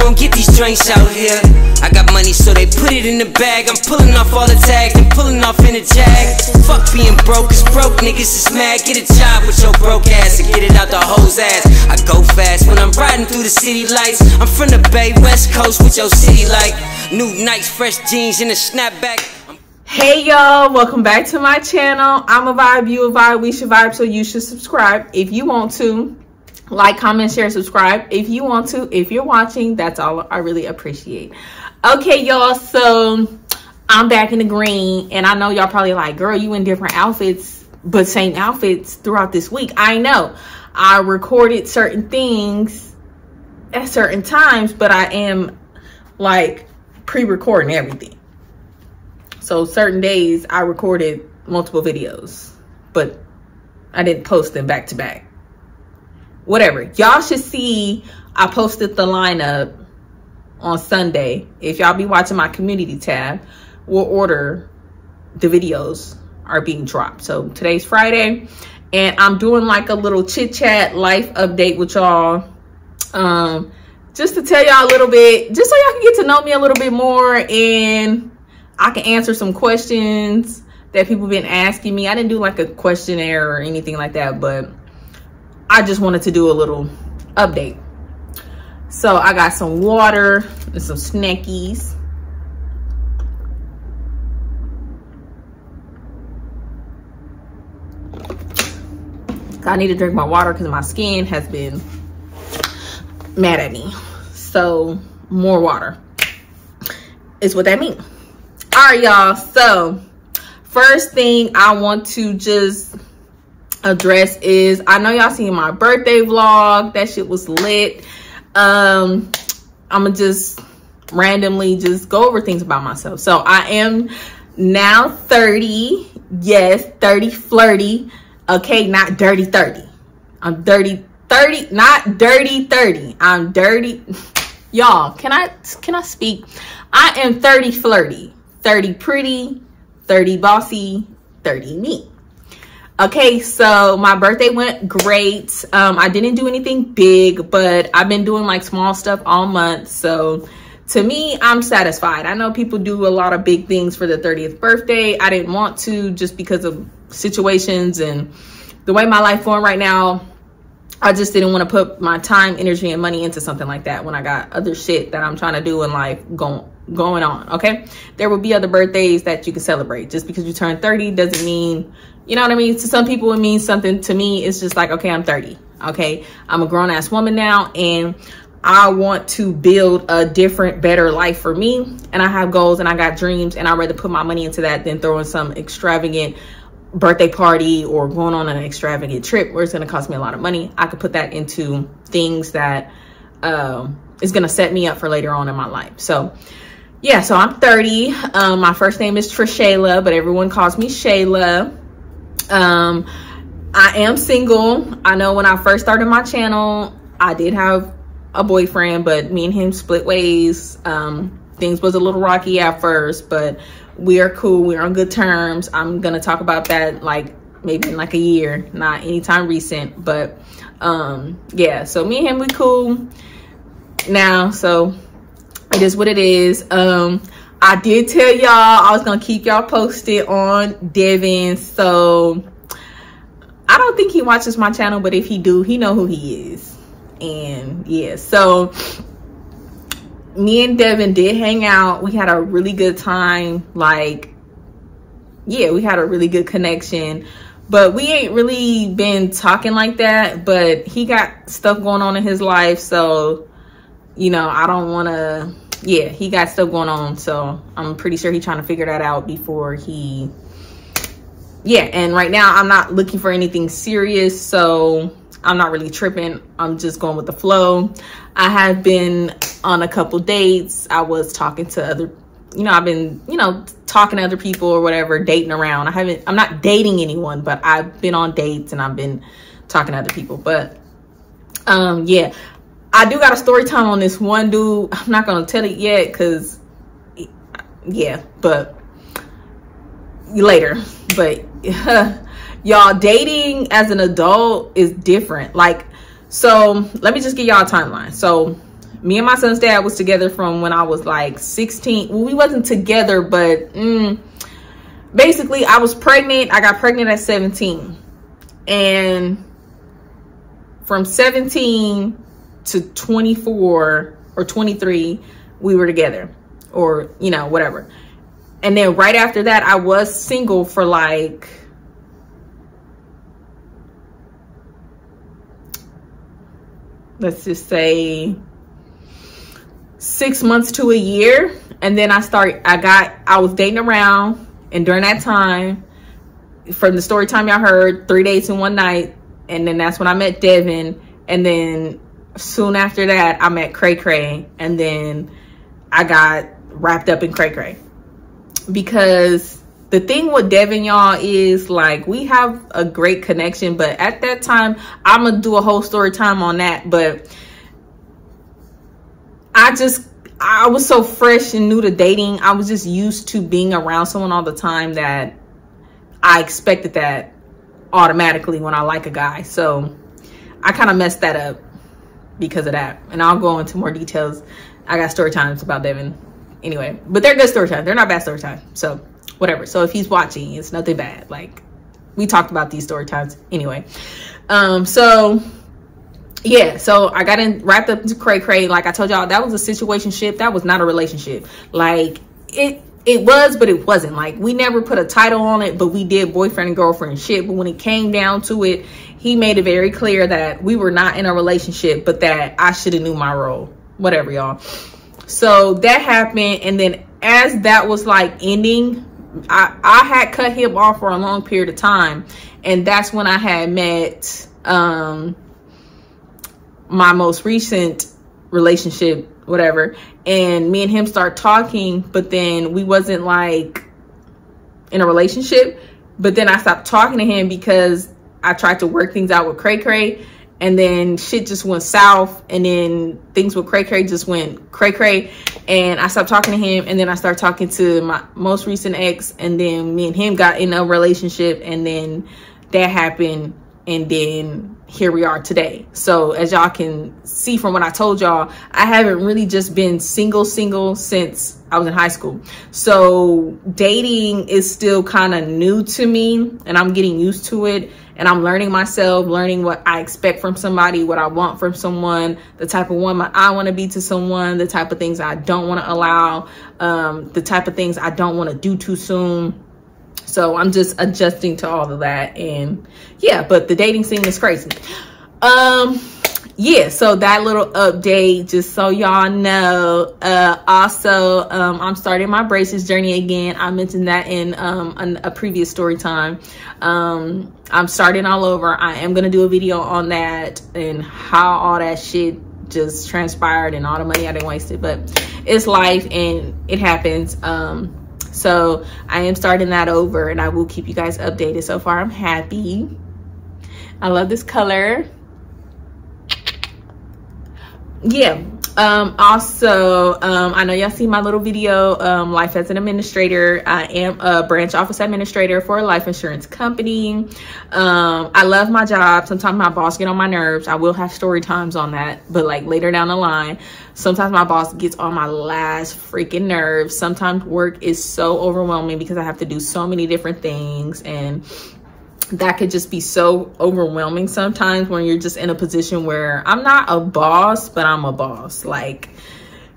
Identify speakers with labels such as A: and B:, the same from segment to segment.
A: won't get these joints out here. I got money so they put it in the bag. I'm pulling off all the tags and pulling off in a Jag. Fuck being broke, cause broke niggas is mad. Get a job with your broke ass and get it out the hoe's ass. I go fast when I'm riding through the city lights. I'm from the Bay, West Coast with your city like new nice fresh jeans and a snapback.
B: Hey y'all, welcome back to my channel. I'm a vibe, you a vibe, we should vibe, so you should subscribe if you want to. Like, comment, share, subscribe if you want to. If you're watching, that's all I really appreciate. Okay y'all, so I'm back in the green, and I know y'all probably like, girl, you in different outfits but same outfits throughout this week. I know I recorded certain things at certain times, but I am like pre-recording everything. So certain days I recorded multiple videos, but I didn't post them back to back. Whatever. Y'all should see I posted the lineup on Sunday. If y'all be watching my community tab, we'll order the videos are being dropped. So today's Friday, and I'm doing like a little chit chat life update with y'all. Just to tell y'all a little bit, just so y'all can get to know me a little bit more, and I can answer some questions that people have been asking me. I didn't do like a questionnaire or anything like that, but I just wanted to do a little update. So I got some water and some snackies. I need to drink my water because my skin has been mad at me. So more water is what that means. All right, y'all. So first thing I want to just address is, I know y'all seen my birthday vlog. That shit was lit. I'm gonna just randomly just go over things about myself. So I am now 30. Yes, 30 flirty. Okay, not dirty 30. I'm dirty 30, not dirty 30. I'm dirty. Y'all, can I speak? I am 30 flirty. 30 pretty, 30 bossy, 30 me. Okay, so my birthday went great. I didn't do anything big, but I've been doing like small stuff all month. So to me, I'm satisfied. I know people do a lot of big things for their 30th birthday. I didn't want to, just because of situations and the way my life going right now. I just didn't want to put my time, energy, and money into something like that when I got other shit that I'm trying to do in life going on. Okay, there will be other birthdays that you can celebrate. Just because you turn 30 doesn't mean, you know what I mean? To some people it means something. To me, it's just like, okay, I'm 30. Okay, I'm a grown-ass woman now, and I want to build a different, better life for me, and I have goals and I got dreams, and I'd rather put my money into that than throwing some extravagant birthday party or going on an extravagant trip where it's going to cost me a lot of money. I could put that into things that is going to set me up for later on in my life. So yeah, so I'm 30. My first name is Trishayla, but everyone calls me Shayla. I am single. I know when I first started my channel, I did have a boyfriend, but me and him split ways. Things was a little rocky at first, but we are cool. We're on good terms. I'm gonna talk about that like maybe in like a year, not anytime recent, but yeah, so me and him, we cool now, so it is what it is. I did tell y'all I was gonna keep y'all posted on Devin, so I don't think he watches my channel, but if he do, he know who he is. And yeah, so me and Devin did hang out. We had a really good time. Like, yeah, we had a really good connection, but we ain't really been talking like that. But he got stuff going on in his life, so you know, I don't want to. Yeah, he got stuff going on, so I'm pretty sure he's trying to figure that out before he. Yeah, and right now I'm not looking for anything serious, so I'm not really tripping. I'm just going with the flow. I have been on a couple dates. I was talking to other, you know, I've been, you know, talking to other people or whatever, dating around. I'm not dating anyone, but I've been on dates and I've been talking to other people. But yeah, I do got a story time on this one dude. I'm not going to tell it yet because, yeah, but later. But y'all, dating as an adult is different. Like, so let me just give y'all a timeline. So Me and my son's dad was together from when I was like 16. Well, we wasn't together, but basically I was pregnant. I got pregnant at 17. And from 17 to 24 or 23, we were together, or, you know, whatever. And then right after that, I was single for like, let's just say 6 months to a year. And then I was dating around, and during that time, from the story time y'all heard, 3 days and 1 night, and then that's when I met Devin. And then soon after that, I met Cray Cray, and then I got wrapped up in Cray Cray. Because the thing with Devin, y'all, is like, we have a great connection, but at that time, I'm gonna do a whole story time on that. But I was so fresh and new to dating. I was just used to being around someone all the time that I expected that automatically when I like a guy. So I kind of messed that up because of that. And I'll go into more details. I got story times about Devin anyway, but they're good story times. They're not bad story times. So whatever. So if he's watching, it's nothing bad. Like, we talked about these story times anyway. So yeah, so I got wrapped up into Cray Cray. Like I told y'all, that was a situationship. That was not a relationship. Like, it was, but it wasn't. Like, we never put a title on it, but we did boyfriend and girlfriend shit. But when it came down to it, he made it very clear that we were not in a relationship, but that I should have knew my role. Whatever, y'all. So that happened. And then as that was like ending, I had cut him off for a long period of time. And that's when I had met my most recent relationship, whatever. And me and him start talking, but then we wasn't like in a relationship. But then I stopped talking to him because I tried to work things out with Cray Cray, and then shit just went south. And then things with Cray Cray just went Cray Cray, and I stopped talking to him. And then I started talking to my most recent ex, and then me and him got in a relationship, and then that happened. And then here we are today. So as y'all can see from what I told y'all, I haven't really just been single since I was in high school. So dating is still kind of new to me, and I'm getting used to it. And I'm learning myself, learning what I expect from somebody, what I want from someone, the type of woman I want to be to someone, the type of things I don't want to allow, the type of things I don't want to do too soon. So I'm just adjusting to all of that. And yeah, but the dating scene is crazy. Yeah, so that little update, just so y'all know. Also, I'm starting my braces journey again. I mentioned that in a previous story time. I'm starting all over. I am going to do a video on that and how all that shit just transpired and all the money I didn't waste it. But it's life and it happens. So I am starting that over, and I will keep you guys updated. So far, I'm happy. I love this color. Yeah. Also, I know y'all see my little video, life as an administrator. I am a branch office administrator for a life insurance company. I love my job. Sometimes my boss get on my nerves. I will have story times on that, but like later down the line, sometimes my boss gets on my last freaking nerves. Sometimes work is so overwhelming because I have to do so many different things, and that could just be so overwhelming sometimes when you're just in a position where I'm not a boss, but I'm a boss. Like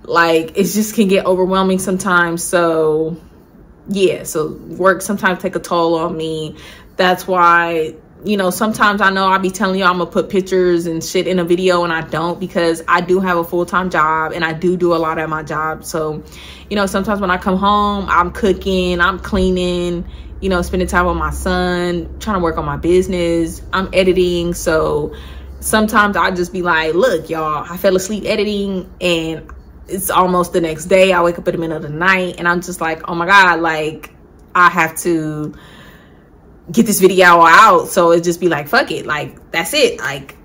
B: it just can get overwhelming sometimes. So yeah, so work sometimes take a toll on me. That's why, you know, sometimes I know I'll be telling you I'm gonna put pictures and shit in a video, and I don't, because I do have a full-time job and I do a lot at my job. So, you know, sometimes when I come home, I'm cooking, I'm cleaning, you know, spending time with my son, trying to work on my business, I'm editing. So sometimes I'll just be like, look, y'all, I fell asleep editing and it's almost the next day. I wake up in the middle of the night and I'm just like, oh my God, like I have to get this video out. So it just be like, fuck it. Like, that's it. Like,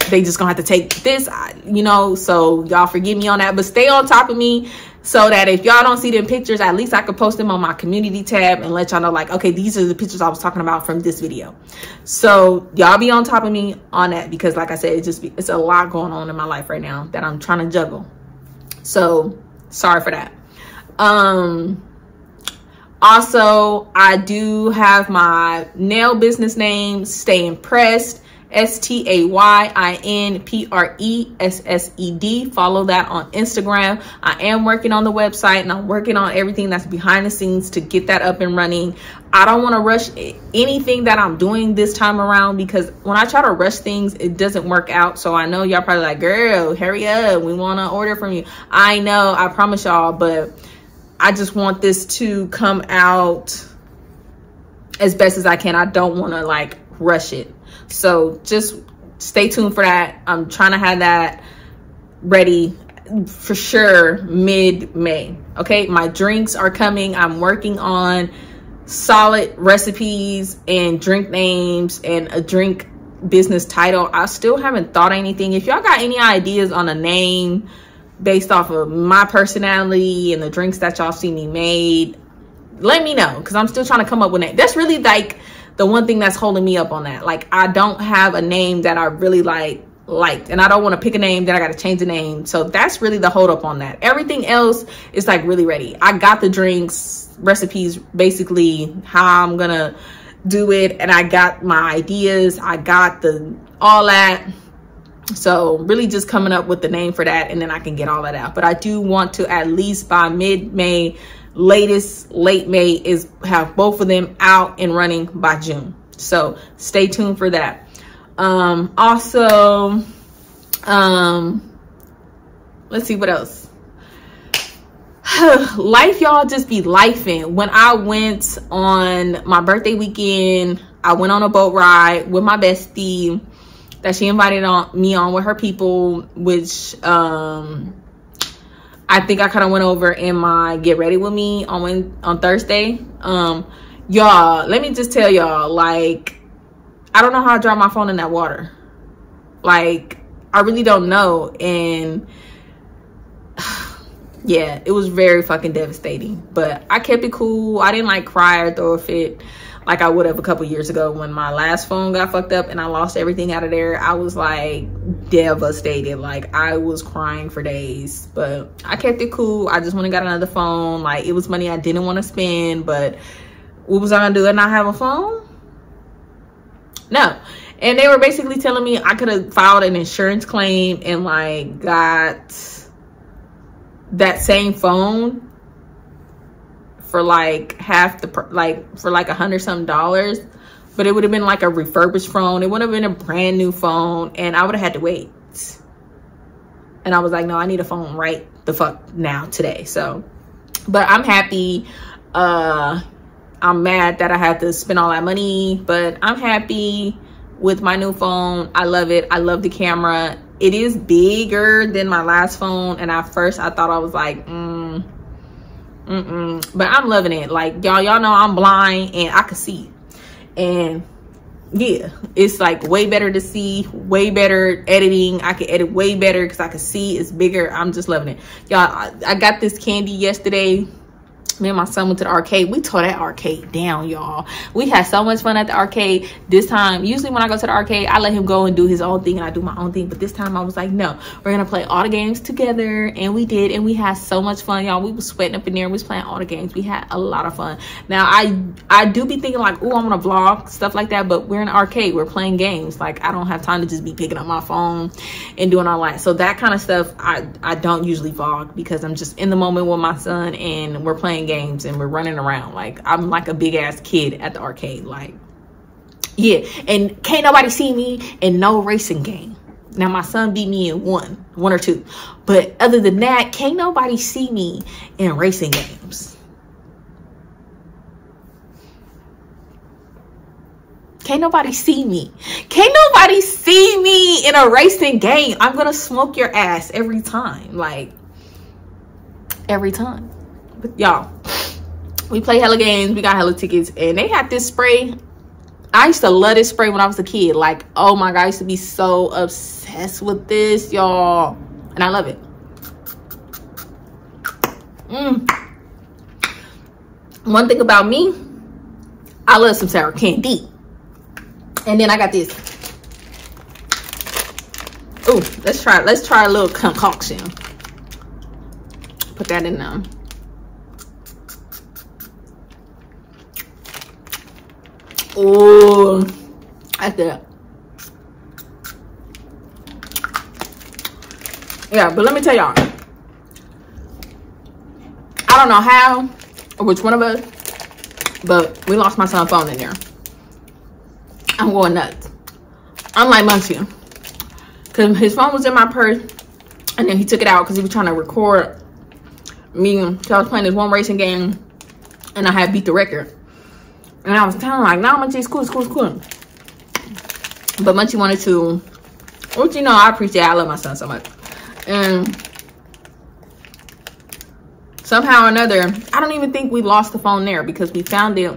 B: they just gonna have to take this, you know, so y'all forgive me on that. But stay on top of me so that if y'all don't see them pictures, at least I could post them on my community tab and let y'all know, like, okay, these are the pictures I was talking about from this video. So y'all be on top of me on that, because like I said, it's a lot going on in my life right now that I'm trying to juggle. So sorry for that. Also, I do have my nail business name, Stay Impressed, STAYINPRESSED. Follow that on Instagram. I am working on the website, and I'm working on everything that's behind the scenes to get that up and running. I don't want to rush anything that I'm doing this time around, because when I try to rush things, it doesn't work out. So I know y'all probably like, girl, hurry up, we want to order from you. I know, I promise y'all, but I just want this to come out as best as I can. I don't want to like rush it. So just stay tuned for that. I'm trying to have that ready for sure mid-May. Okay, my drinks are coming. I'm working on solid recipes and drink names and a drink business title. I still haven't thought of anything. If y'all got any ideas on a name based off of my personality and the drinks that y'all see me made, let me know, because I'm still trying to come up with it. That's really like the one thing that's holding me up on that. Like, I don't have a name that I really liked, and I don't want to pick a name that I got to change the name. So that's really the hold up on that. Everything else is like really ready. I got the drinks recipes, basically how I'm gonna do it, and I got my ideas, I got all that. So really just coming up with the name for that, and then I can get all that out. But I do want to, at least by mid-May, latest late May, is have both of them out and running by June. So stay tuned for that. Also, let's see what else. Life, y'all, just be lifing. When I went on my birthday weekend, I went on a boat ride with my bestie that she invited me on with her people, which I think I kind of went over in my get ready with me on Thursday. Y'all, let me just tell y'all, like, I don't know how I dropped my phone in that water. Like, I really don't know. And yeah, it was very fucking devastating, but I kept it cool. I didn't like cry or throw a fit like I would have a couple years ago when my last phone got fucked up and I lost everything out of there. I was like devastated. Like, I was crying for days, but I kept it cool. I just went and got another phone. Like, it was money I didn't want to spend, but what was I gonna do and not have a phone? No. And they were basically telling me I could have filed an insurance claim and like got that same phone for like half the for like $100 something, but it would have been like a refurbished phone. It would have been a brand new phone, and I would have had to wait. And I was like, no, I need a phone right the fuck now, today. So, but I'm happy. I'm mad that I had to spend all that money, but I'm happy with my new phone. I love it. I love the camera. It is bigger than my last phone, and at first I thought I was like, but I'm loving it. Like, y'all know I'm blind and I can see, and yeah, it's like way better to see, way better editing. I can edit way better because I can see. It's bigger. I'm just loving it, y'all. I got this candy yesterday. Me and my son went to the arcade. We tore that arcade down, y'all. We had so much fun at the arcade this time. Usually when I go to the arcade, I let him go and do his own thing and I do my own thing. But this time I was like, no, we're going to play all the games together. And we did. And we had so much fun, y'all. We was sweating up in there. We was playing all the games. We had a lot of fun. Now, I do be thinking like, oh, I'm going to vlog, stuff like that. But we're in the arcade. We're playing games. Like, I don't have time to just be picking up my phone and doing all that. So that kind of stuff, I don't usually vlog because I'm just in the moment with my son and we're playing games and we're running around. Like, I'm like a big ass kid at the arcade. Like, yeah, and can't nobody see me in no racing game. Now my son beat me in one or two, but other than that, can't nobody see me in racing games. Can't nobody see me. Can't nobody see me in a racing game. I'm gonna smoke your ass every time. Like, every time. But y'all, we play hella games. We got hella tickets. And they had this spray. I used to love this spray when I was a kid. Like, oh my God, I used to be so obsessed with this, y'all. And I love it. One thing about me, I love some sour candy. And then I got this. Ooh, let's try a little concoction. Put that in there. Oh, that's good. Yeah, but let me tell y'all, I don't know how or which one of us, but we lost my son's phone in there. I'm going nuts. I'm like Munchie, because his phone was in my purse, and then he took it out because he was trying to record me. So I was playing this one racing game, and I had beat the record. And I was telling him, like, no, Munchie, it's cool, it's cool, it's cool. But Munchie wanted to, which, you know, I appreciate. I love my son so much. And somehow or another, I don't even think we lost the phone there, because we found it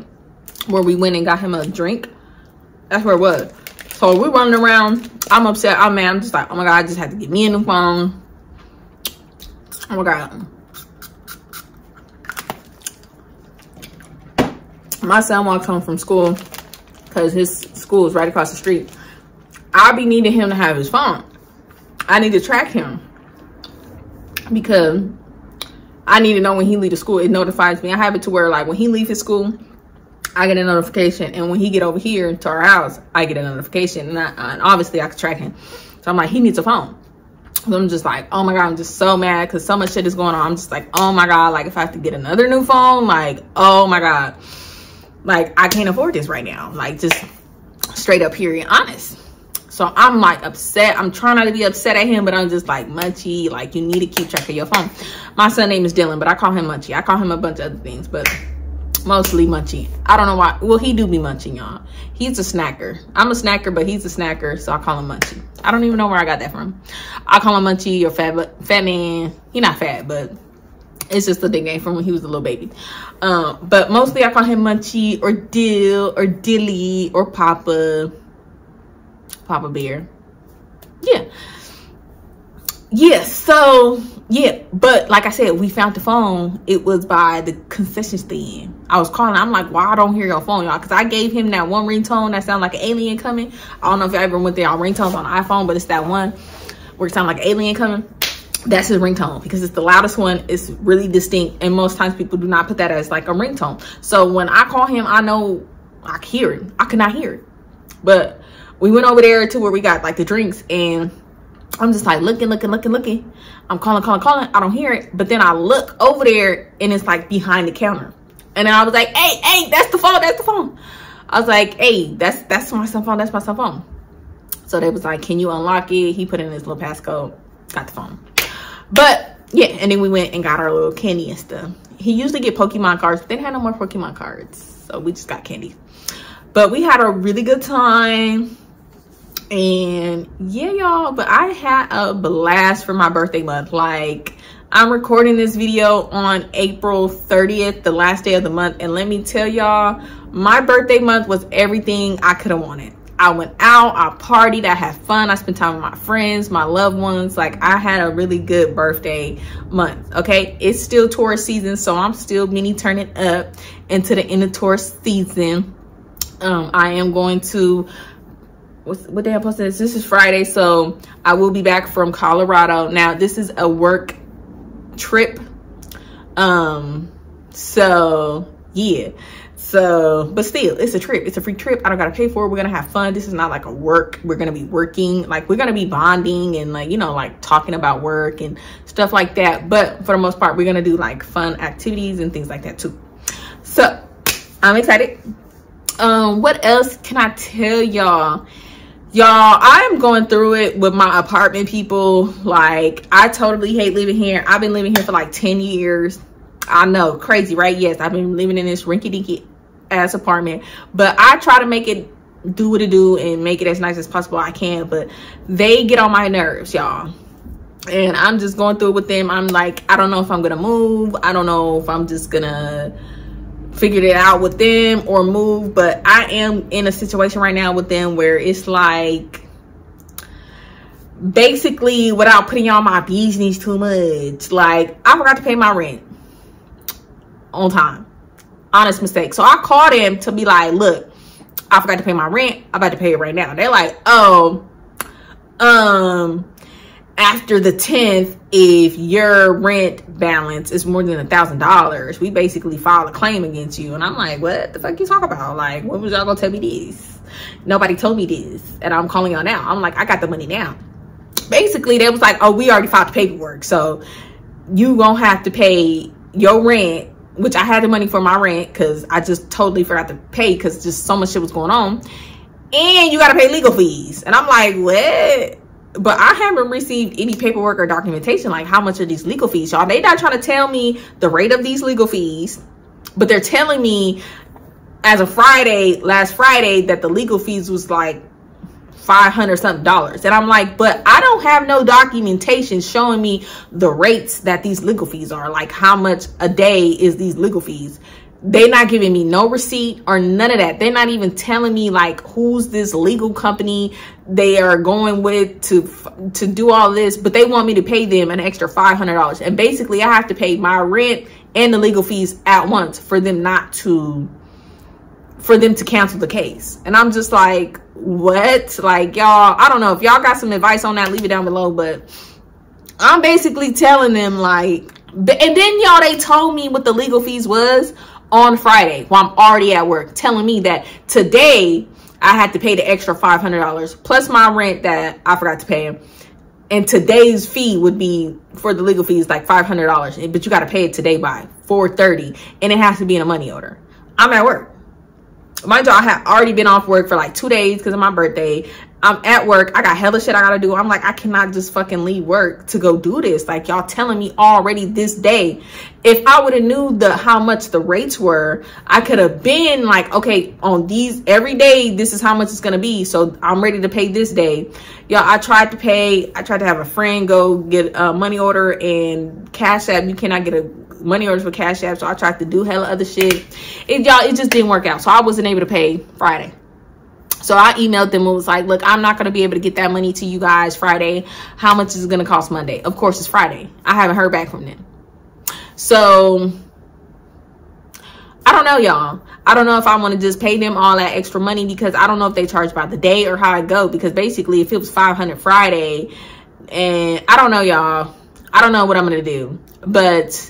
B: where we went and got him a drink. That's where it was. So we're running around. I'm upset. I'm mad. I'm just like, oh my God, I just had to get me in the phone. Oh my God. My son walks home from school because his school is right across the street. I'll be needing him to have his phone. I need to track him because I need to know when he leaves school. It notifies me. I have it to where, like, when he leaves his school, I get a notification, and when he get over here to our house, I get a notification, and obviously I can track him. So I'm like, he needs a phone. So I'm just like, oh my God, I'm just so mad because so much shit is going on. I'm just like, oh my God, like, if I have to get another new phone, like, oh my God, like, I can't afford this right now. Like, just straight up, period, honest. So I'm like upset. I'm trying not to be upset at him, but I'm just like, Munchie, like, you need to keep track of your phone. My son's name is Dylan, but I call him Munchie. I call him a bunch of other things, but mostly Munchie. I don't know why. Well, he do be munching, y'all. He's a snacker. I'm a snacker, but he's a snacker, so I call him Munchie. I don't even know where I got that from. I call him Munchie or fat man. He not fat, but it's just a nickname from when he was a little baby. But mostly I call him Munchie or Dill or Dilly or Papa Bear. Yeah, so yeah, but like I said, we found the phone. It was by the concession stand. I was calling. I'm like, why I don't hear your phone, y'all? Because I gave him that one ringtone that sounded like an alien coming. I don't know if y'all ever went there on ringtones on the iPhone, but it's that one where it sounds like an alien coming. That's his ringtone because it's the loudest one. It's really distinct, and most times people do not put that as like a ringtone. So when I call him, I know I can hear it. I could not hear it, but we went over there to where we got like the drinks, and I'm just like looking. I'm calling. I don't hear it. But then I look over there, and it's like behind the counter. And then I was like, hey, that's the phone. I was like, hey, that's my cell phone. That's my cell phone. So they was like, can you unlock it? He put in his little passcode, got the phone. But yeah, and then we went and got our little candy and stuff. He usually get Pokemon cards, but they had no more Pokemon cards. So we just got candy. But we had a really good time. And yeah, y'all, but I had a blast for my birthday month. Like, I'm recording this video on April 30th, the last day of the month. And let me tell y'all, my birthday month was everything I could have wanted. I went out, I partied, I had fun, I spent time with my friends, my loved ones. Like, I had a really good birthday month, okay? It's still tourist season, so I'm still mini turning up into the end of tourist season. I am going to, what day I posted this? This is Friday, so I will be back from Colorado. Now, this is a work trip. So yeah. So, but still, it's a trip. It's a free trip. I don't gotta pay for it. We're gonna have fun. This is not like a work. We're gonna be working. Like, we're gonna be bonding and, like, you know, like talking about work and stuff like that. But for the most part, we're gonna do like fun activities and things like that too. So I'm excited. What else can I tell y'all? I am going through it with my apartment people. Like, I totally hate living here. I've been living here for like 10 years. I know, crazy, right? Yes, I've been living in this rinky-dinky ass apartment, but I try to make it do what it do and make it as nice as possible I can. But they get on my nerves, y'all, and I'm just going through it with them. I'm like, I don't know if I'm gonna move. I don't know if I'm just gonna figured it out with them or moved, but I am in a situation right now with them where it's like, basically, without putting on my business too much, like, I forgot to pay my rent on time. Honest mistake. So I called them to be like, look, I forgot to pay my rent. I'm about to pay it right now. They're like, oh, after the 10th, if your rent balance is more than $1,000, we basically file a claim against you. And I'm like, what the fuck you talking about? Like, when was y'all gonna tell me this? Nobody told me this, and I'm calling y'all now. I'm like, I got the money now. Basically, they was like, oh, we already filed the paperwork, so you gonna have to pay your rent, which I had the money for my rent because I just totally forgot to pay because just so much shit was going on, and you gotta pay legal fees. And I'm like, what? But I haven't received any paperwork or documentation like how much are these legal fees, y'all. They not trying to tell me the rate of these legal fees, but they're telling me as of Friday, last Friday, that the legal fees was like $500 something. And I'm like, but I don't have no documentation showing me the rates that these legal fees are, like how much a day is these legal fees. They're not giving me no receipt or none of that. They're not even telling me like who's this legal company they are going with to do all this, but they want me to pay them an extra $500. And basically I have to pay my rent and the legal fees at once for them to cancel the case. And I'm just like, what? Like, y'all, I don't know if y'all got some advice on that, leave it down below. But I'm basically telling them like, and then y'all, they told me what the legal fees was on Friday while I'm already at work, telling me that today I had to pay the extra $500 plus my rent that I forgot to pay him. And today's fee would be for the legal fees like $500, but you got to pay it today by 4:30, and it has to be in a money order. I'm at work. Mind you, I had already been off work for like 2 days because of my birthday. I'm at work. I got hella shit I gotta do. I'm like, I cannot just fucking leave work to go do this. Like, y'all telling me already this day. If I would have knew how much the rates were, I could have been like, okay, on these every day, this is how much it's gonna be. So I'm ready to pay this day. Y'all, I tried to have a friend go get a money order and Cash App. You cannot get a money orders for Cash App. So I tried to do hella other shit. It just didn't work out. So I wasn't able to pay Friday. So I emailed them and was like, look, I'm not going to be able to get that money to you guys Friday. How much is it going to cost Monday? Of course, it's Friday. I haven't heard back from them. So I don't know, y'all. I don't know if I want to just pay them all that extra money because I don't know if they charge by the day or how it go. Because basically, if it was $500 Friday, and I don't know, y'all. I don't know what I'm going to do. But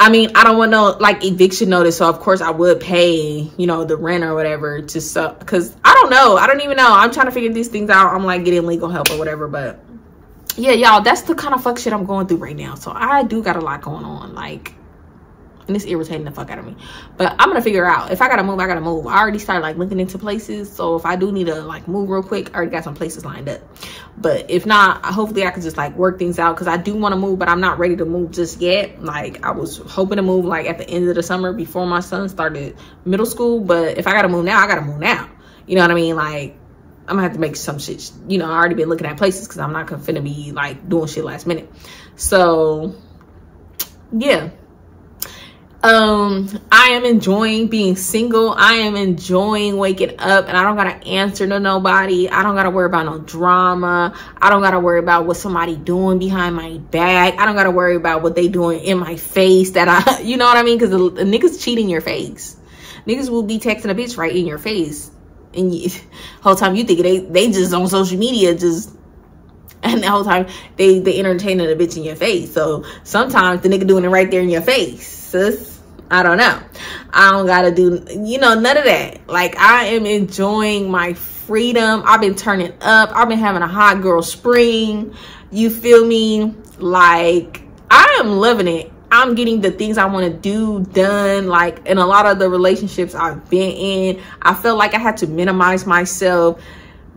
B: I mean, I don't want no like eviction notice, so of course I would pay, you know, the rent or whatever, just because I don't know. I don't even know. I'm trying to figure these things out. I'm like getting legal help or whatever, but yeah, y'all, that's the kind of fuck shit I'm going through right now. So I do got a lot going on, like, and it's irritating the fuck out of me. But I'm gonna figure out if I gotta move, I gotta move. I already started like looking into places, so if I do need to like move real quick, I already got some places lined up. But if not, hopefully I can just like work things out because I do want to move, but I'm not ready to move just yet. Like, I was hoping to move like at the end of the summer before my son started middle school. But if I gotta move now, I gotta move now. You know what I mean? Like, I'm gonna have to make some shit. You know, I already been looking at places because I'm not finna be like doing shit last minute. So yeah. I am enjoying being single. I am enjoying waking up and I don't gotta answer to nobody. I don't gotta worry about no drama. I don't gotta worry about what somebody doing behind my back. I don't gotta worry about what they doing in my face that you know what I mean? Because the niggas cheat in your face. Niggas will be texting a bitch right in your face, and whole time you think they just on social media and the whole time they entertaining a bitch in your face. So sometimes the nigga doing it right there in your face, sis. I don't know. I don't gotta do, you know, none of that. Like, I am enjoying my freedom. I've been turning up. I've been having a hot girl spring. You feel me? Like, I am loving it. I'm getting the things I want to do done. Like, in a lot of the relationships I've been in, I felt like I had to minimize myself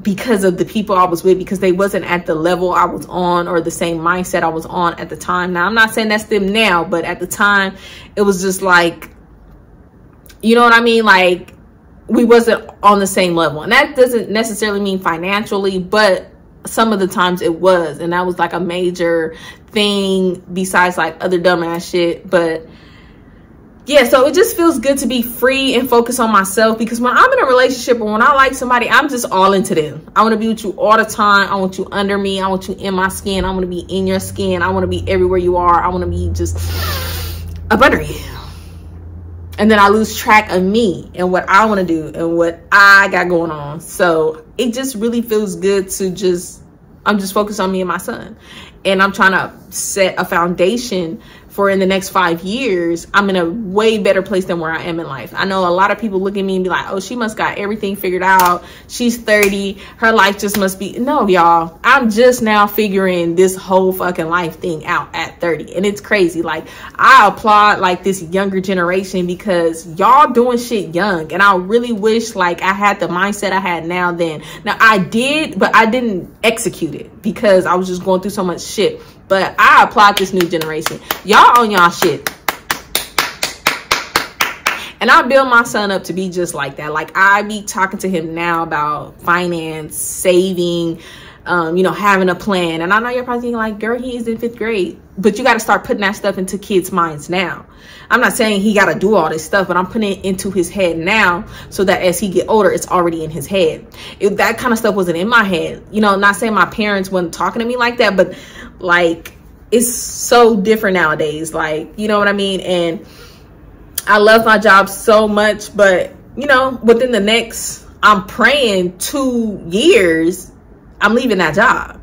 B: because of the people I was with, because they wasn't at the level I was on or the same mindset I was on at the time. Now, I'm not saying that's them now, but at the time it was just like, you know what I mean? Like, we wasn't on the same level, and that doesn't necessarily mean financially, but some of the times it was, and that was like a major thing besides like other dumbass shit. But yeah, so it just feels good to be free and focus on myself, because when I'm in a relationship or when I like somebody, I'm just all into them. I want to be with you all the time. I want you under me. I want you in my skin. I want to be in your skin. I want to be everywhere you are. I want to be just up under you. And then I lose track of me and what I want to do and what I got going on. So it just really feels good to I'm just focused on me and my son. And I'm trying to set a foundation for in the next 5 years, I'm in a way better place than where I am in life. I know a lot of people look at me and be like, oh, she must got everything figured out. She's 30. Her life just must be. No, y'all. I'm just now figuring this whole fucking life thing out at 30. And it's crazy. Like, I applaud like this younger generation, because y'all doing shit young. And I really wish like I had the mindset I had now then. Now I did, but I didn't execute it because I was just going through so much shit. But I applaud this new generation. Y'all on y'all shit. And I build my son up to be just like that. Like, I be talking to him now about finance, saving, you know, having a plan. And I know you're probably thinking like, girl, he is in 5th grade. But you got to start putting that stuff into kids' minds now. I'm not saying he got to do all this stuff, but I'm putting it into his head now so that as he get older, it's already in his head. If that kind of stuff wasn't in my head, you know, not saying my parents weren't talking to me like that, but like, it's so different nowadays. Like, you know what I mean? And I love my job so much, but you know, within the next, I'm praying 2 years, I'm leaving that job,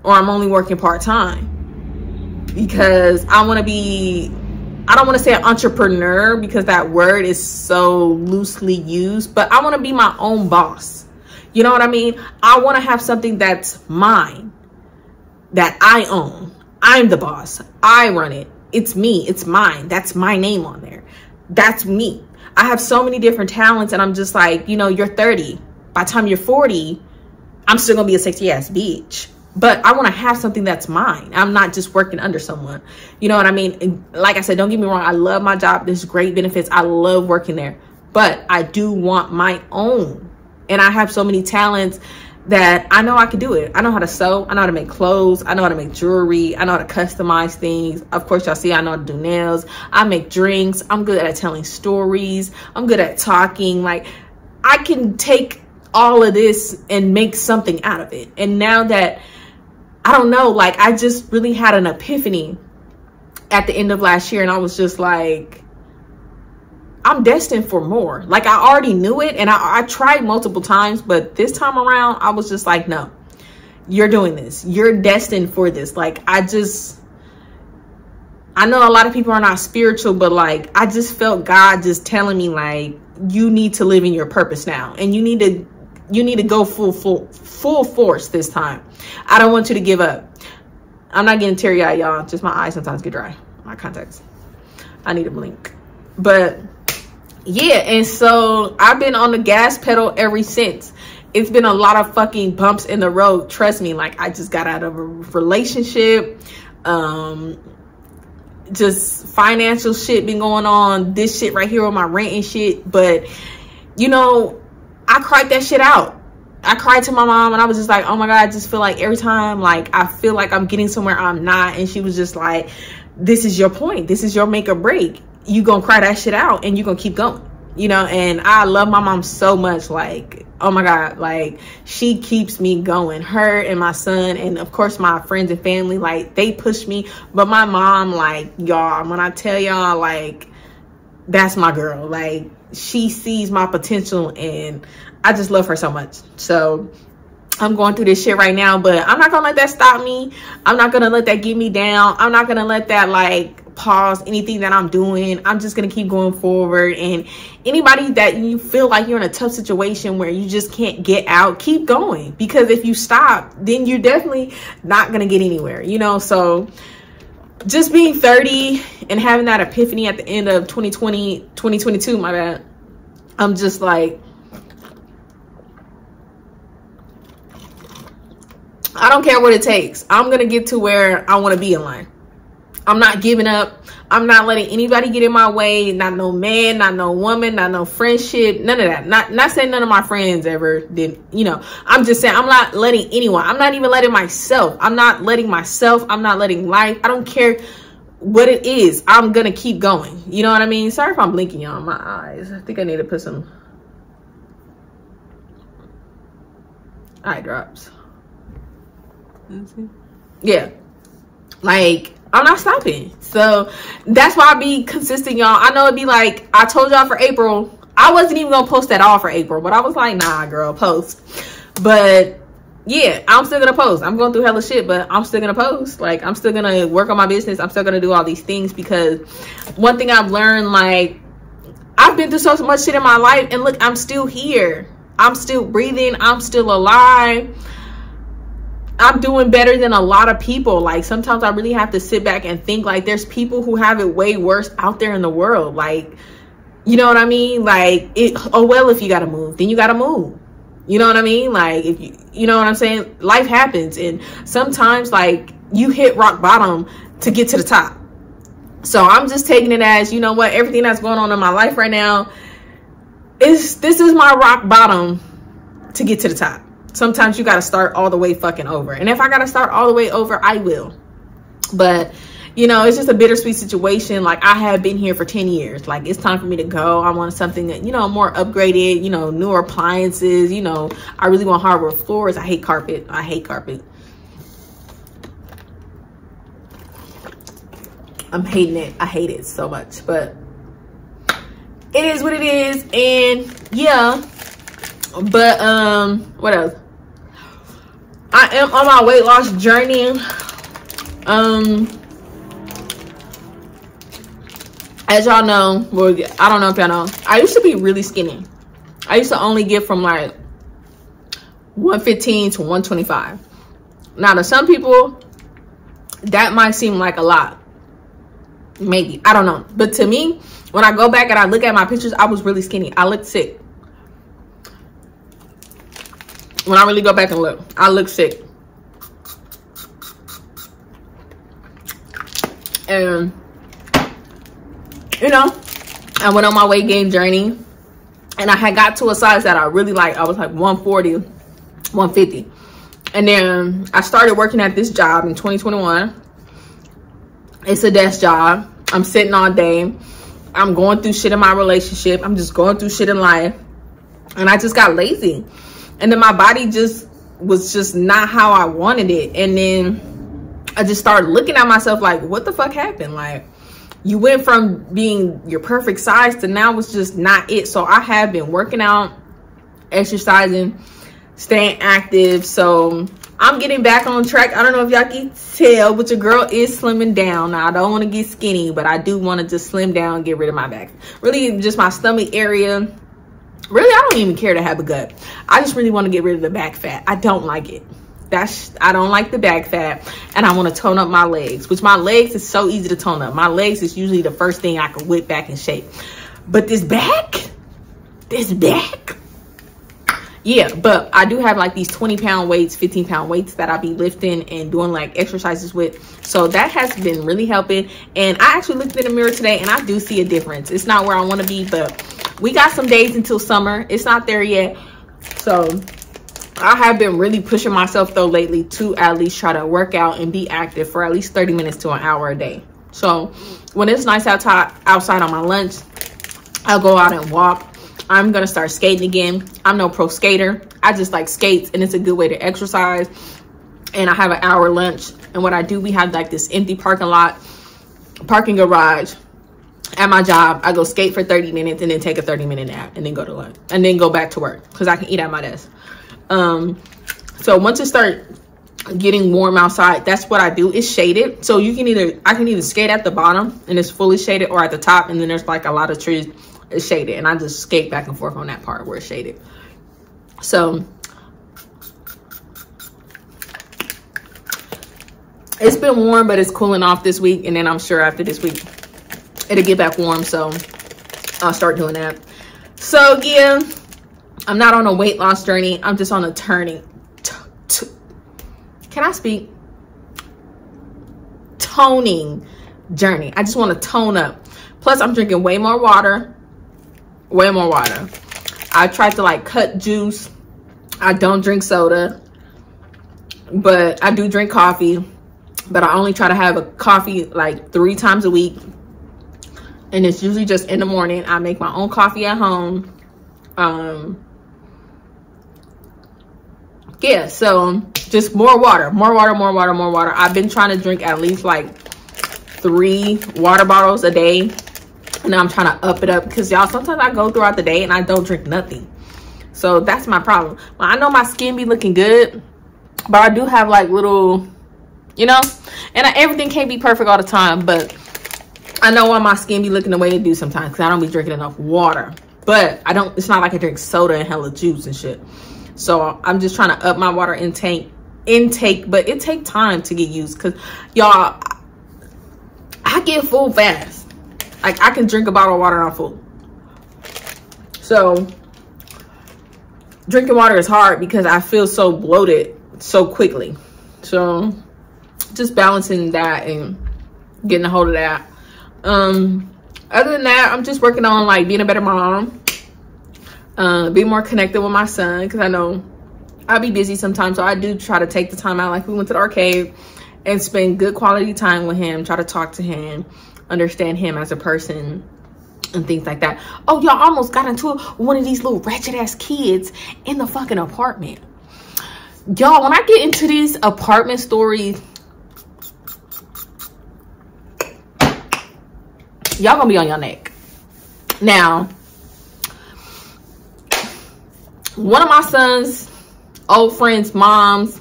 B: or I'm only working part-time, because I want to be, I don't want to say an entrepreneur because that word is so loosely used, but I want to be my own boss. You know what I mean? I want to have something that's mine, that I own. I'm the boss. I run it. It's me. It's mine. That's my name on there. That's me. I have so many different talents, and I'm just like, you know, you're 30. By the time you're 40, I'm still going to be a sexy ass bitch. But I want to have something that's mine. I'm not just working under someone. You know what I mean? And like I said, don't get me wrong. I love my job. There's great benefits. I love working there. But I do want my own. And I have so many talents that I know I can do it. I know how to sew. I know how to make clothes. I know how to make jewelry. I know how to customize things. Of course, y'all see I know how to do nails. I make drinks. I'm good at telling stories. I'm good at talking. Like, I can take all of this and make something out of it. And now that, I don't know, like, I just really had an epiphany at the end of last year. And I was just like, I'm destined for more. Like, I already knew it, and I tried multiple times, but this time around, I was just like, no, you're doing this. You're destined for this. Like, I know a lot of people are not spiritual, but like, I just felt God just telling me like, you need to live in your purpose now, and you need to go full force this time. I don't want you to give up. I'm not getting teary-eyed, y'all. Just my eyes sometimes get dry. My contacts. I need a blink. But yeah, and so I've been on the gas pedal ever since. It's been a lot of fucking bumps in the road. Trust me, like, I just got out of a relationship. Just financial shit been going on. This shit right here with my rent and shit. But, you know, I cried that shit out. I cried to my mom, and I was just like, oh my God, I just feel like every time, like, I feel like I'm getting somewhere I'm not. And she was just like, this is your point. This is your make or break. You gonna cry that shit out, and you gonna keep going, you know. And I love my mom so much. Like, oh my God, like, she keeps me going. Her and my son, and of course my friends and family, like, they push me. But my mom, like, y'all, when I tell y'all, like, that's my girl. Like, she sees my potential, and I just love her so much. So I'm going through this shit right now, but I'm not gonna let that stop me. I'm not gonna let that get me down. I'm not gonna let that, like, pause anything that I'm doing. I'm just gonna keep going forward. And anybody that you feel like you're in a tough situation where you just can't get out, keep going, because if you stop, then you're definitely not gonna get anywhere, you know. So just being 30 and having that epiphany at the end of 2022, my bad, I'm just like, I don't care what it takes. I'm gonna get to where I want to be in life. I'm not giving up. I'm not letting anybody get in my way. Not no man, not no woman, not no friendship, none of that. Not saying none of my friends ever did, you know. I'm just saying I'm not letting anyone. I'm not even letting myself. I'm not letting myself. I'm not letting life. I don't care what it is, I'm gonna keep going. You know what I mean? Sorry if I'm blinking, y'all. My eyes, I think I need to put some eye drops. Yeah, like I'm not stopping. So that's why I be consistent, y'all. I know it'd be like, I told y'all for April, I wasn't even gonna post at all for April, but I was like, nah girl, post. But yeah, I'm still gonna post. I'm going through hella shit, but I'm still gonna post. Like, I'm still gonna work on my business. I'm still gonna do all these things, because one thing I've learned, like, I've been through so much shit in my life, and look, I'm still here. I'm still breathing. I'm still alive. I'm doing better than a lot of people. Like, sometimes I really have to sit back and think, like, there's people who have it way worse out there in the world. Like, you know what I mean? Like, oh well, if you gotta move, then you gotta move. You know what I mean? Like, if you know what I'm saying? Life happens, and sometimes, like, you hit rock bottom to get to the top. So I'm just taking it as, you know what, everything that's going on in my life right now this is my rock bottom to get to the top. Sometimes you got to start all the way fucking over, and if I got to start all the way over, I will. But you know, it's just a bittersweet situation. Like, I have been here for 10 years. Like, it's time for me to go. I want something that, you know, more upgraded, you know, newer appliances. You know, I really want hardwood floors. I hate carpet. I hate carpet. I'm hating it. I hate it so much. But it is what it is. And yeah. But what else? I am on my weight loss journey. As y'all know, well, I don't know if y'all know, I used to be really skinny. I used to only get from like 115 to 125. Now, to some people, that might seem like a lot. Maybe. I don't know. But to me, when I go back and I look at my pictures, I was really skinny. I looked sick. When I really go back and look, I look sick. And you know, I went on my weight gain journey, and I had got to a size that I really like. I was like 140, 150. And then I started working at this job in 2021. It's a desk job. I'm sitting all day. I'm going through shit in my relationship. I'm just going through shit in life. And I just got lazy. And then my body just was just not how I wanted it. And then I just started looking at myself like, what the fuck happened? Like, you went from being your perfect size to now it's just not it. So I have been working out, exercising, staying active. So I'm getting back on track. I don't know if y'all can tell, but your girl is slimming down. Now, I don't want to get skinny, but I do want to just slim down and get rid of my back. Really, just my stomach area. Really, I don't even care to have a gut. I just really want to get rid of the back fat. I don't like it. I don't like the back fat, and I want to tone up my legs, which my legs is so easy to tone up. My legs is usually the first thing I can whip back in shape. But this back, yeah. But I do have like these 20-pound weights, 15-pound weights that I be lifting and doing like exercises with. So that has been really helping. And I actually looked in the mirror today, and I do see a difference. It's not where I want to be, but we got some days until summer. It's not there yet. So I have been really pushing myself though lately to at least try to work out and be active for at least 30 minutes to an hour a day. So when it's nice outside on my lunch, I'll go out and walk. I'm gonna start skating again. I'm no pro skater. I just like skates, and it's a good way to exercise. And I have an hour lunch, and what I do, we have like this empty parking garage at my job. I go skate for 30 minutes and then take a 30-minute nap and then go to lunch and then go back to work because I can eat at my desk. So once it start getting warm outside, that's what I do. It's shaded, so I can either skate at the bottom and it's fully shaded, or at the top and then there's like a lot of trees. It's shaded, and I just skate back and forth on that part where it's shaded. So it's been warm, but it's cooling off this week, and then I'm sure after this week it'll get back warm, so I'll start doing that. So yeah, I'm not on a weight loss journey. I'm just on a can I speak? Toning journey. I just want to tone up. Plus, I'm drinking way more water. Way more water. I tried to like cut juice. I don't drink soda, but I do drink coffee. but I only try to have a coffee like 3 times a week, and it's usually just in the morning. I make my own coffee at home. Yeah, so just more water. I've been trying to drink at least like 3 water bottles a day, and now I'm trying to up it up because y'all, sometimes I go throughout the day and I don't drink nothing. So that's my problem. I know my skin be looking good, but I do have like little, you know, and everything can't be perfect all the time, but I know why my skin be looking the way it do sometimes, because I don't be drinking enough water. But I don't, it's not like I drink soda and hella juice and shit. So I'm just trying to up my water intake, but it take time to get used, because y'all, I get full fast. Like, I can drink a bottle of water and I'm full. So drinking water is hard because I feel so bloated so quickly. So just balancing that and getting a hold of that. Other than that, I'm just working on like being a better mom, be more connected with my son, because I know I'll be busy sometimes, so I do try to take the time out. Like, we went to the arcade and spend good quality time with him, try to talk to him, understand him as a person and things like that. Oh, y'all, almost got into one of these little ratchet ass kids in the fucking apartment. Y'all, when I get into these apartment stories, y'all gonna be on your neck. Now, one of my son's old friends' moms,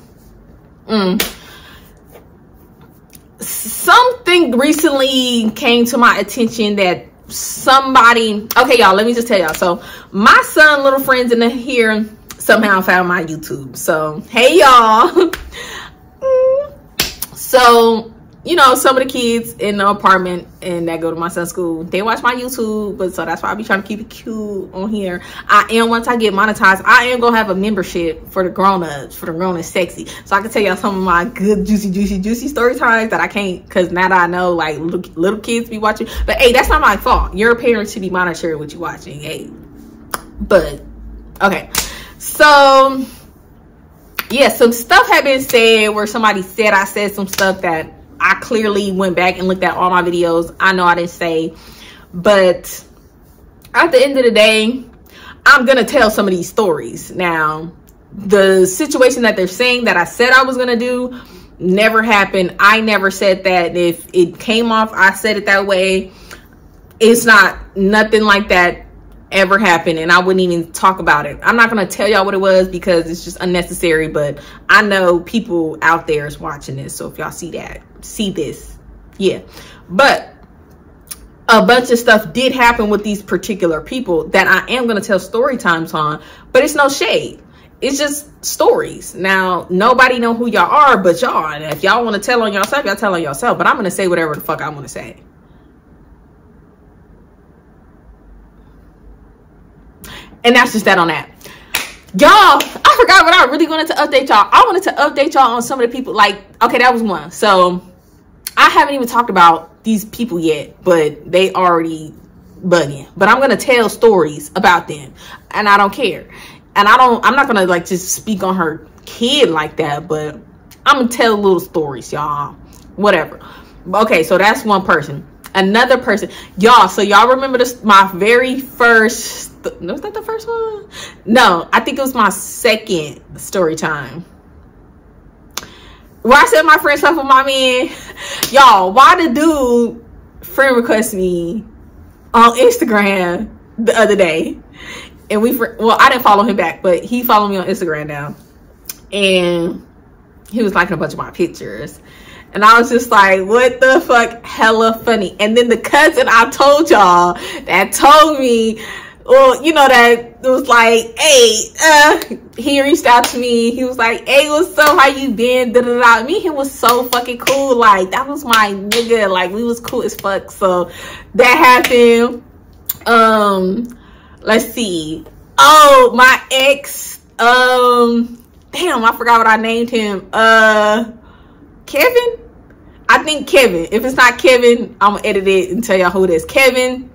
B: something recently came to my attention that somebody, okay, y'all, let me just tell y'all. So my son, little friends in here somehow found my YouTube. So hey, y'all. So, you know, some of the kids in the apartment and that go to my son's school, they watch my YouTube, but so that's why I be trying to keep it cute on here. I am, once I get monetized, I am gonna have a membership for the grown-ups, for the grown and sexy, so I can tell y'all some of my good juicy story times that I can't, because now that I know like little kids be watching. But hey, that's not my fault. Your parents should be monitoring what you watching. Hey, but okay, so yeah, some stuff had been said where somebody said I said some stuff that I clearly went back and looked at all my videos. I know I didn't say, but at the end of the day, I'm gonna tell some of these stories. Now, the situation that they're saying that I said I was gonna do never happened. I never said that. If it came off, I said it that way. It's not, nothing like that ever happened, and I wouldn't even talk about it. I'm not gonna tell y'all what it was because it's just unnecessary, but I know people out there is watching this, so if y'all see this, yeah. But a bunch of stuff did happen with these particular people that I am gonna tell story times on, but it's no shade, it's just stories. Now, nobody know who y'all are but y'all, and if y'all want to tell on yourself, y'all tell on yourself, but I'm gonna say whatever the fuck I want to say. And that's just that on that. Y'all, I forgot what I really wanted to update y'all. I wanted to update y'all on some of the people. Like, okay, that was one. So I haven't even talked about these people yet, but they already bugging. But I'm gonna tell stories about them, and I don't care. And I'm not gonna like just speak on her kid like that, but I'm gonna tell little stories, y'all. Whatever. Okay, so that's one person. Another person, y'all, so y'all remember this, my very first, was that the first one? No, I think it was my second story time where I said my friend slept with my man. Y'all, why the dude friend request me on Instagram the other day, and well, I didn't follow him back, but he followed me on Instagram now, and he was liking a bunch of my pictures. And I was just like, what the fuck? Hella funny. And then the cousin I told y'all that told me, well, you know, that it was like, hey, he reached out to me. He was like, hey, what's up? How you been? Da, da, da. Me and him was so fucking cool. Like, that was my nigga. Like, we was cool as fuck. So that happened. Let's see. Oh, my ex. Damn, I forgot what I named him. Kevin? I think Kevin. If it's not Kevin, I'm gonna edit it and tell y'all who it is. Kevin.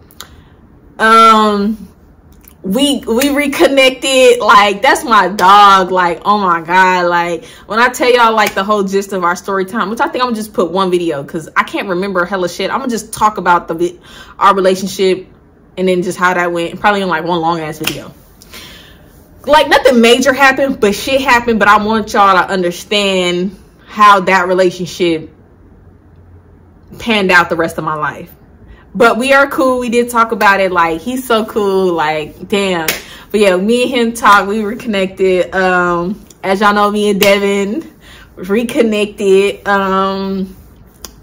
B: we reconnected. Like, that's my dog. Like, oh my God. Like, when I tell y'all like the whole gist of our story time, which I think I'm gonna just put one video because I can't remember hella shit. I'm gonna just talk about our relationship and then just how that went, probably in like one long ass video. Like, nothing major happened, but shit happened. But I want y'all to understand how that relationship panned out the rest of my life. But we are cool. We did talk about it. Like, he's so cool. Like, damn. But yeah, me and him talked. We were connected. As y'all know, me and Devin reconnected.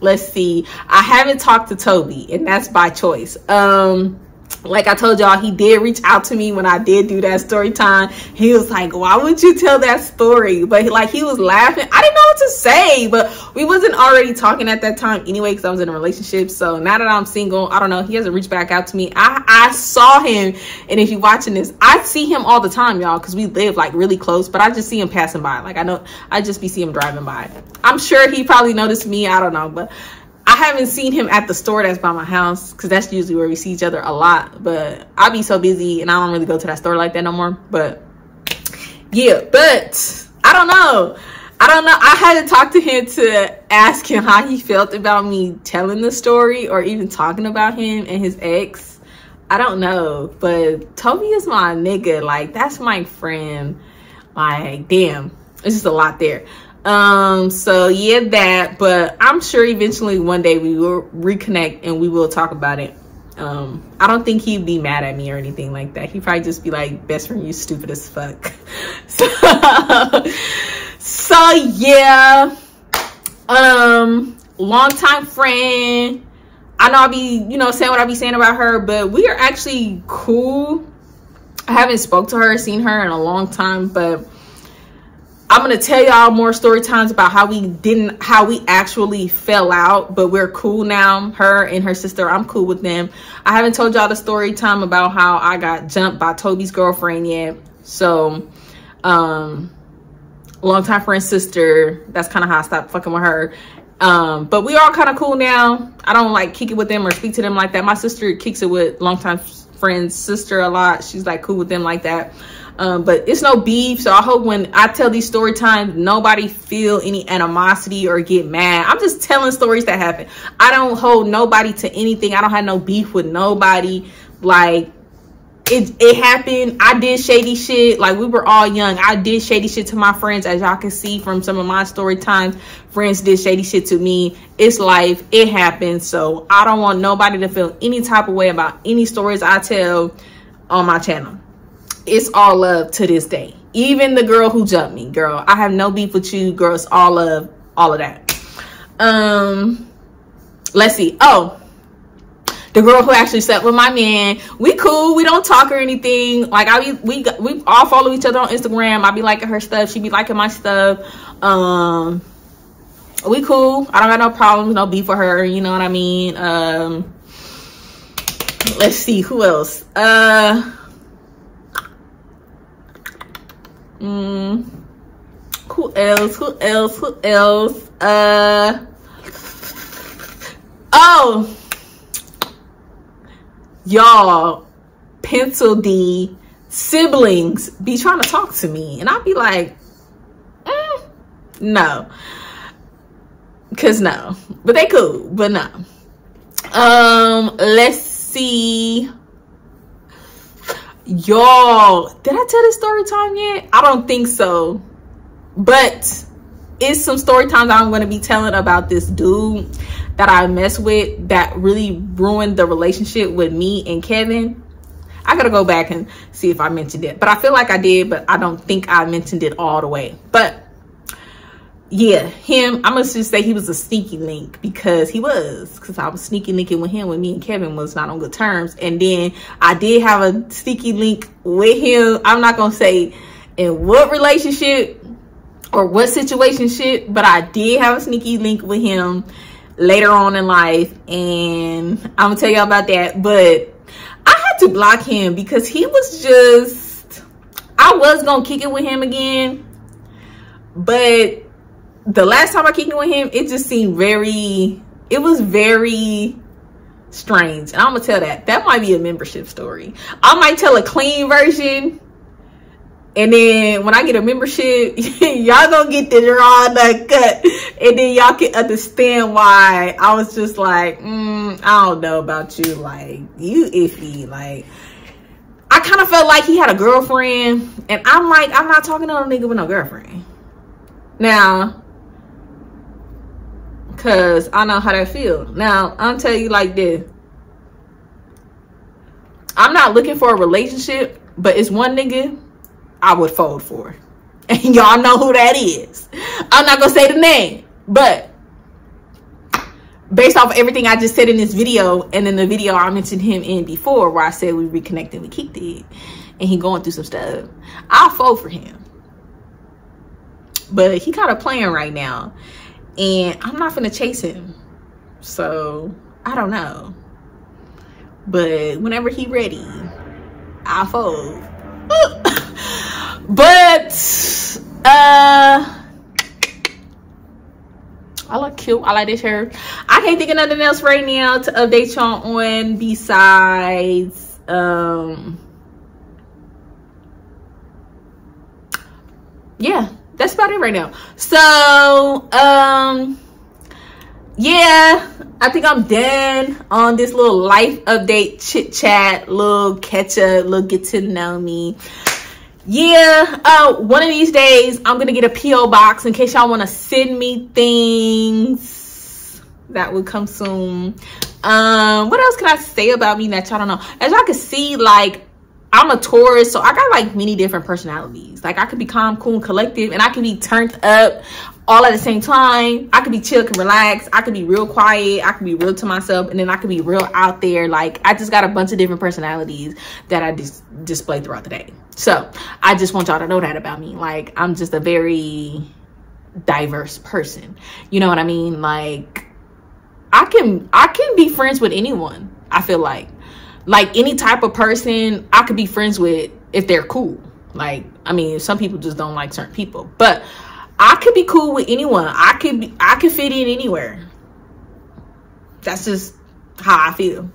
B: Let's see. I haven't talked to Toby, and that's by choice. Like I told y'all, he did reach out to me when I did do that story time. He was like, why would you tell that story? But like, he was laughing. I didn't know what to say, but we wasn't already talking at that time anyway, because I was in a relationship. So now that I'm single, I don't know, he hasn't reached back out to me. I saw him, and if you're watching this, I see him all the time, y'all, because we live like really close, but I just see him passing by. Like, I know I just be seeing him driving by. I'm sure he probably noticed me. I don't know, but I haven't seen him at the store that's by my house, because that's usually where we see each other a lot. But I be so busy and I don't really go to that store like that no more. But yeah, but I don't know. I hadn't talked to him to ask him how he felt about me telling the story or even talking about him and his ex. I don't know. But Toby is my nigga. Like, that's my friend. Like, damn, it's just a lot there. So yeah, that, but I'm sure eventually one day we will reconnect and we will talk about it. I don't think he'd be mad at me or anything like that. He'd probably just be like, best friend, you stupid as fuck. So yeah, longtime friend. I know I'll be, you know, saying what I be saying about her, but we are actually cool. I haven't spoke to her, seen her in a long time, but I'm gonna tell y'all more story times about how we actually fell out, but we're cool now. Her and her sister, I'm cool with them. I haven't told y'all the story time about how I got jumped by Toby's girlfriend yet. So, longtime friend sister, that's kind of how I stopped fucking with her. But we all kind of cool now. I don't like kick it with them or speak to them like that. My sister kicks it with longtime friend's sister a lot. She's like cool with them like that. But it's no beef. So I hope when I tell these story times, nobody feel any animosity or get mad. I'm just telling stories that happen. I don't hold nobody to anything. I don't have no beef with nobody. Like, it happened. I did shady shit. Like, we were all young. I did shady shit to my friends, as y'all can see from some of my story times. Friends did shady shit to me. It's life. It happens. So I don't want nobody to feel any type of way about any stories I tell on my channel. It's all love to this day. Even the girl who jumped me, girl, I have no beef with you, girl. It's all love, all of that. Let's see. Oh, the girl who actually slept with my man, we cool. We don't talk or anything. Like, we all follow each other on Instagram. I be liking her stuff. She be liking my stuff. We cool. I don't got no problems, no beef with her. You know what I mean? Let's see, who else? Who else? Oh, y'all, Pencil D siblings be trying to talk to me, and I'll be like, no, cause no, but they cool, but no. Let's see. Y'all, did I tell this story time yet? I don't think so, but it's some story times I'm going to be telling about this dude that I mess with that really ruined the relationship with me and Kevin. I gotta go back and see if I mentioned it, but I feel like I did, but I don't think I mentioned it all the way. But yeah, him, I'm gonna just say he was a sneaky link, because I was sneaky linking with him when me and Kevin was not on good terms. And then I did have a sneaky link with him. I'm not gonna say in what relationship or what situation shit, but I did have a sneaky link with him later on in life, and I'm gonna tell y'all about that. But I had to block him because he was just, I was gonna kick it with him again, but the last time I kicked it with him, it just seemed very strange. And I'm gonna tell that might be a membership story. I might tell a clean version, and then when I get a membership, y'all gonna get the raw nut cut, and then y'all can understand why I was just like, I don't know about you, like, you iffy. Like, I kind of felt like he had a girlfriend, and I'm like, I'm not talking to a nigga with no girlfriend now, because I know how that feel. Now, I'm tell you like this, I'm not looking for a relationship, but it's one nigga I would fold for, and y'all know who that is. I'm not gonna say the name, but based off of everything I just said in this video, and in the video I mentioned him in before where I said we reconnected, we kicked it, and he going through some stuff, I'll fold for him. But he kind of playing right now, and I'm not gonna chase him, so I don't know. But whenever he ready, I'll fold. But I look cute. I like this hair. I can't think of nothing else right now to update y'all on besides yeah, that's about it right now. So yeah, I think I'm done on this little life update, chit chat, little catch up, little get to know me. Yeah, one of these days I'm gonna get a PO box in case y'all want to send me things. That would come soon. What else can I say about me that y'all don't know? As y'all can see, like, I'm a Taurus, so I got like many different personalities. Like, I could be calm, cool, and collective, and I can be turned up all at the same time. I could be chill, can relax. I could be real quiet. I could be real to myself, and then I could be real out there. Like, I just got a bunch of different personalities that I display throughout the day. So I just want y'all to know that about me. Like, I'm just a very diverse person. You know what I mean? Like, I can be friends with anyone. I feel like any type of person I could be friends with if they're cool. Like, I mean, some people just don't like certain people, but I could be cool with anyone. I could fit in anywhere. That's just how I feel.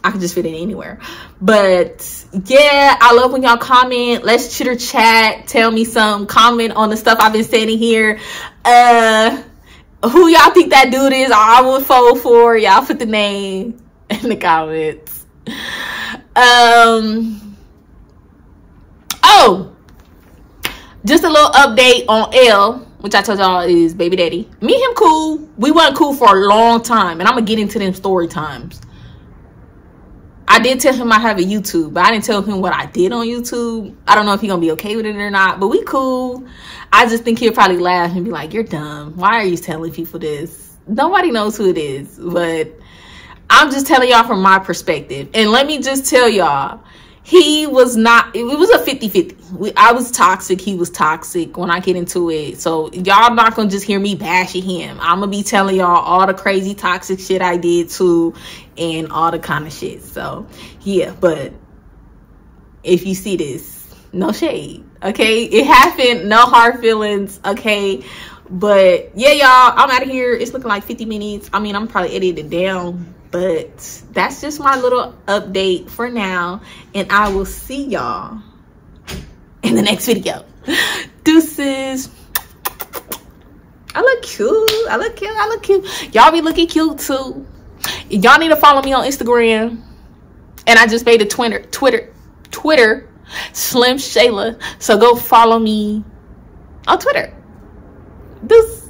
B: I could just fit in anywhere. But yeah, I love when y'all comment. Let's chitter chat. Tell me some. Comment on the stuff I've been saying here. Who y'all think that dude is? I would fold for. Y'all put the name in the comments. Oh, just a little update on L, which I told y'all is baby daddy. Me and him cool. We weren't cool for a long time, and I'm gonna get into them story times. I did tell him I have a YouTube, but I didn't tell him what I did on YouTube. I don't know if he's gonna be okay with it or not, but we cool. I just think he'll probably laugh and be like, you're dumb. Why are you telling people this? Nobody knows who it is, but I'm just telling y'all from my perspective. And let me just tell y'all, he was not, it was a 50-50. I was toxic, he was toxic when I get into it. So y'all not gonna just hear me bashing him. I'm gonna be telling y'all all the crazy toxic shit I did too, and all the kind of shit. So yeah, but if you see this, no shade, okay? It happened, no hard feelings, okay? But yeah, y'all, I'm out of here. It's looking like 50 minutes. I mean, I'm probably editing it down, but that's just my little update for now, and I will see y'all in the next video. Deuces. I look cute. I look cute. I look cute. Y'all be looking cute too. Y'all need to follow me on Instagram, and I just made a Twitter Slim Shayla, so go follow me on Twitter. Deuces.